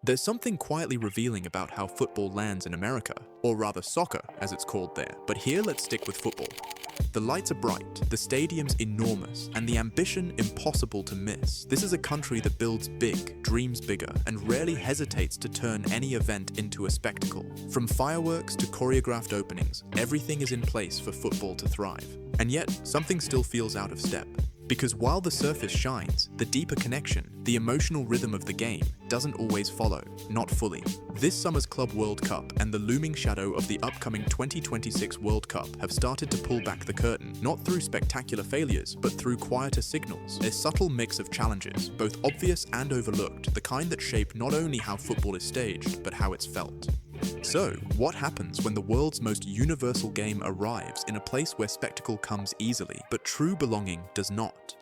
There's something quietly revealing about how football lands in America, or rather soccer as it's called there, but here let's stick with football. The lights are bright, the stadium's enormous, and the ambition impossible to miss. This is a country that builds big, dreams bigger, and rarely hesitates to turn any event into a spectacle. From fireworks to choreographed openings, everything is in place for football to thrive. And yet, something still feels out of step. Because while the surface shines, the deeper connection, the emotional rhythm of the game, doesn't always follow, not fully. This summer's Club World Cup and the looming shadow of the upcoming 2026 World Cup have started to pull back the curtain, not through spectacular failures, but through quieter signals. A subtle mix of challenges, both obvious and overlooked, the kind that shape not only how football is staged, but how it's felt. So, what happens when the world's most universal game arrives in a place where spectacle comes easily, but true belonging does not?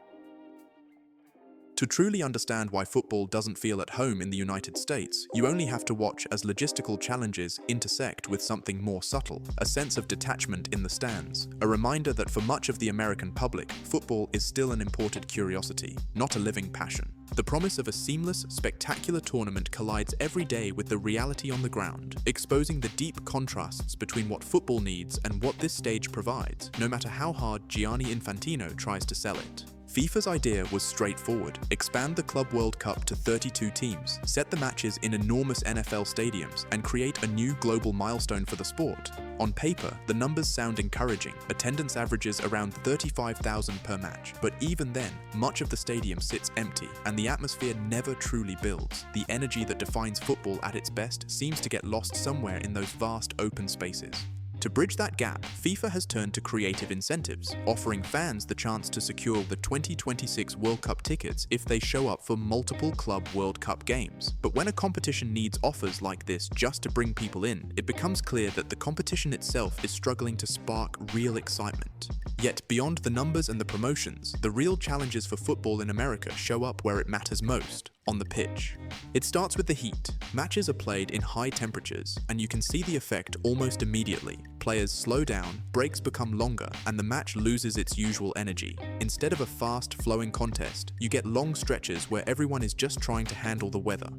To truly understand why football doesn't feel at home in the United States, you only have to watch as logistical challenges intersect with something more subtle, a sense of detachment in the stands, a reminder that for much of the American public, football is still an imported curiosity, not a living passion. The promise of a seamless, spectacular tournament collides every day with the reality on the ground, exposing the deep contrasts between what football needs and what this stage provides, no matter how hard Gianni Infantino tries to sell it. FIFA's idea was straightforward: expand the Club World Cup to 32 teams, set the matches in enormous NFL stadiums, and create a new global milestone for the sport. On paper, the numbers sound encouraging. Attendance averages around 35,000 per match, but even then, much of the stadium sits empty, and the atmosphere never truly builds. The energy that defines football at its best seems to get lost somewhere in those vast open spaces. To bridge that gap, FIFA has turned to creative incentives, offering fans the chance to secure the 2026 World Cup tickets if they show up for multiple Club World Cup games. But when a competition needs offers like this just to bring people in, it becomes clear that the competition itself is struggling to spark real excitement. Yet beyond the numbers and the promotions, the real challenges for football in America show up where it matters most: on the pitch. It starts with the heat. Matches are played in high temperatures, and you can see the effect almost immediately. Players slow down, breaks become longer, and the match loses its usual energy. Instead of a fast, flowing contest, you get long stretches where everyone is just trying to handle the weather.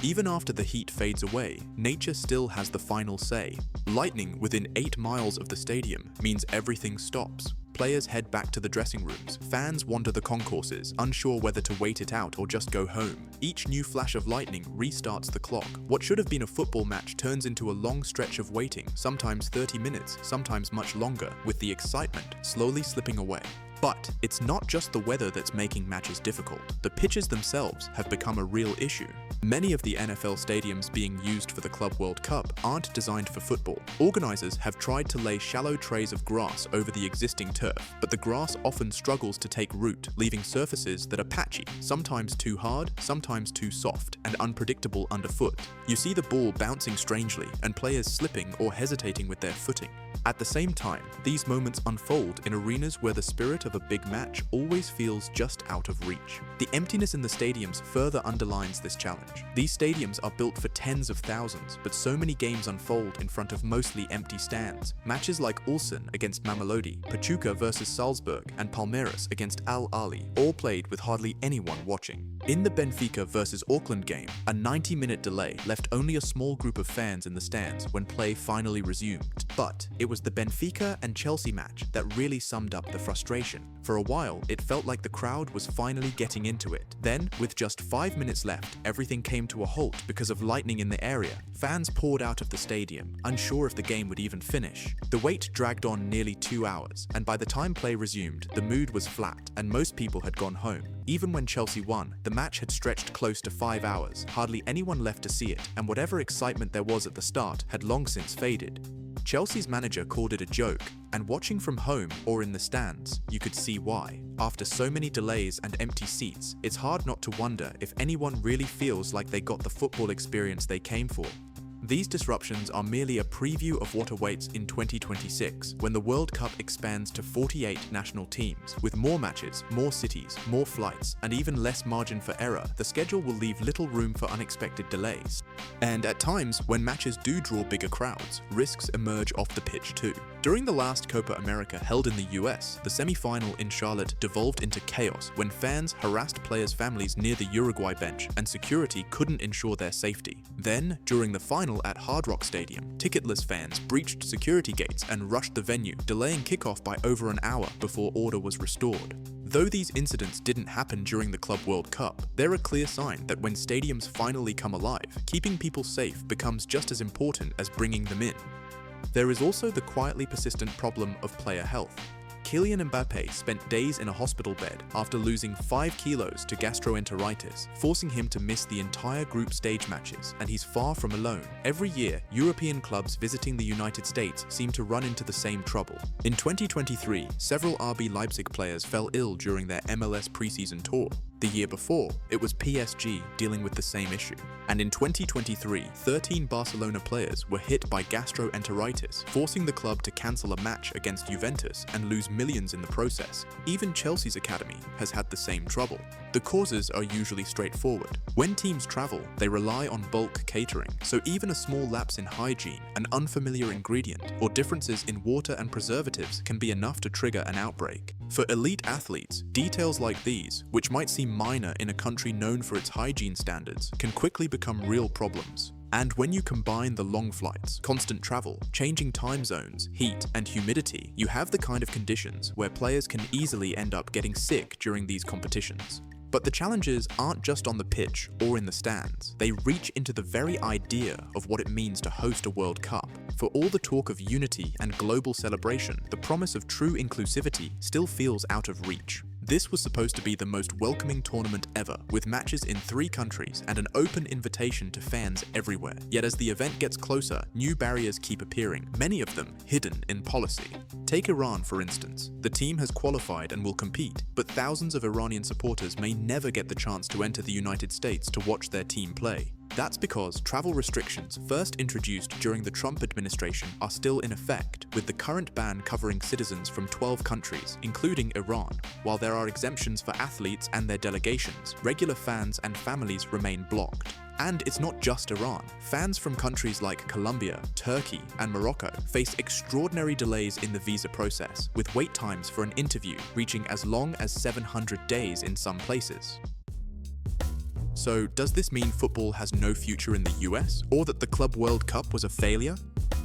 Even after the heat fades away, nature still has the final say. Lightning within 8 miles of the stadium means everything stops. Players head back to the dressing rooms, fans wander the concourses, unsure whether to wait it out or just go home. Each new flash of lightning restarts the clock. What should have been a football match turns into a long stretch of waiting, sometimes 30 minutes, sometimes much longer, with the excitement slowly slipping away. But it's not just the weather that's making matches difficult. The pitches themselves have become a real issue. Many of the NFL stadiums being used for the Club World Cup aren't designed for football. Organizers have tried to lay shallow trays of grass over the existing turf, but the grass often struggles to take root, leaving surfaces that are patchy, sometimes too hard, sometimes too soft, and unpredictable underfoot. You see the ball bouncing strangely, and players slipping or hesitating with their footing. At the same time, these moments unfold in arenas where the spirit of a big match always feels just out of reach. The emptiness in the stadiums further underlines this challenge. These stadiums are built for tens of thousands, but so many games unfold in front of mostly empty stands. Matches like Ulsan against Mamelodi, Pachuca versus Salzburg, and Palmeiras against Al Ahly, all played with hardly anyone watching. In the Benfica versus Auckland game, a 90-minute delay left only a small group of fans in the stands when play finally resumed. But it was the Benfica and Chelsea match that really summed up the frustration. For a while, it felt like the crowd was finally getting into it. Then, with just 5 minutes left, everything came to a halt because of lightning in the area. Fans poured out of the stadium, unsure if the game would even finish. The wait dragged on nearly 2 hours, and by the time play resumed, the mood was flat, and most people had gone home. Even when Chelsea won, the match had stretched close to 5 hours, hardly anyone left to see it, and whatever excitement there was at the start had long since faded. Chelsea's manager called it a joke, and watching from home or in the stands, you could see why. After so many delays and empty seats, it's hard not to wonder if anyone really feels like they got the football experience they came for. These disruptions are merely a preview of what awaits in 2026, when the World Cup expands to 48 national teams. With more matches, more cities, more flights, and even less margin for error, the schedule will leave little room for unexpected delays. And at times, when matches do draw bigger crowds, risks emerge off the pitch too. During the last Copa America held in the US, the semi-final in Charlotte devolved into chaos when fans harassed players' families near the Uruguay bench and security couldn't ensure their safety. Then, during the final at Hard Rock Stadium, ticketless fans breached security gates and rushed the venue, delaying kickoff by over an hour before order was restored. Though these incidents didn't happen during the Club World Cup, they're a clear sign that when stadiums finally come alive, keeping people safe becomes just as important as bringing them in. There is also the quietly persistent problem of player health. Kylian Mbappé spent days in a hospital bed after losing 5 kilos to gastroenteritis, forcing him to miss the entire group stage matches, and he's far from alone. Every year, European clubs visiting the United States seem to run into the same trouble. In 2023, several RB Leipzig players fell ill during their MLS preseason tour. The year before, it was PSG dealing with the same issue. And in 2023, 13 Barcelona players were hit by gastroenteritis, forcing the club to cancel a match against Juventus and lose millions in the process. Even Chelsea's academy has had the same trouble. The causes are usually straightforward. When teams travel, they rely on bulk catering, so even a small lapse in hygiene, an unfamiliar ingredient, or differences in water and preservatives can be enough to trigger an outbreak. For elite athletes, details like these, which might seem minor in a country known for its hygiene standards, can quickly become real problems. And when you combine the long flights, constant travel, changing time zones, heat, and humidity, you have the kind of conditions where players can easily end up getting sick during these competitions. But the challenges aren't just on the pitch or in the stands. They reach into the very idea of what it means to host a World Cup. For all the talk of unity and global celebration, the promise of true inclusivity still feels out of reach. This was supposed to be the most welcoming tournament ever, with matches in 3 countries and an open invitation to fans everywhere. Yet as the event gets closer, new barriers keep appearing, many of them hidden in policy. Take Iran, for instance. The team has qualified and will compete, but thousands of Iranian supporters may never get the chance to enter the United States to watch their team play. That's because travel restrictions first introduced during the Trump administration are still in effect, with the current ban covering citizens from 12 countries, including Iran. While there are exemptions for athletes and their delegations, regular fans and families remain blocked. And it's not just Iran. Fans from countries like Colombia, Turkey, and Morocco face extraordinary delays in the visa process, with wait times for an interview reaching as long as 700 days in some places. So, does this mean football has no future in the US, or that the Club World Cup was a failure?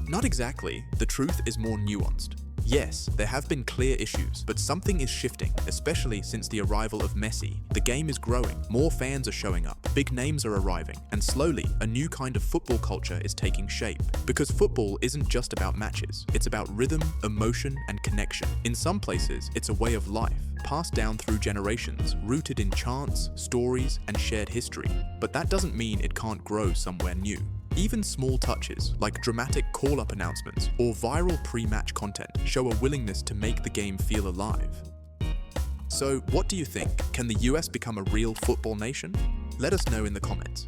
Not exactly. The truth is more nuanced. Yes, there have been clear issues, but something is shifting, especially since the arrival of Messi. The game is growing, more fans are showing up, big names are arriving, and slowly, a new kind of football culture is taking shape. Because football isn't just about matches, it's about rhythm, emotion, and connection. In some places, it's a way of life, passed down through generations, rooted in chants, stories, and shared history. But that doesn't mean it can't grow somewhere new. Even small touches, like dramatic call-up announcements or viral pre-match content, show a willingness to make the game feel alive. So, what do you think? Can the US become a real football nation? Let us know in the comments.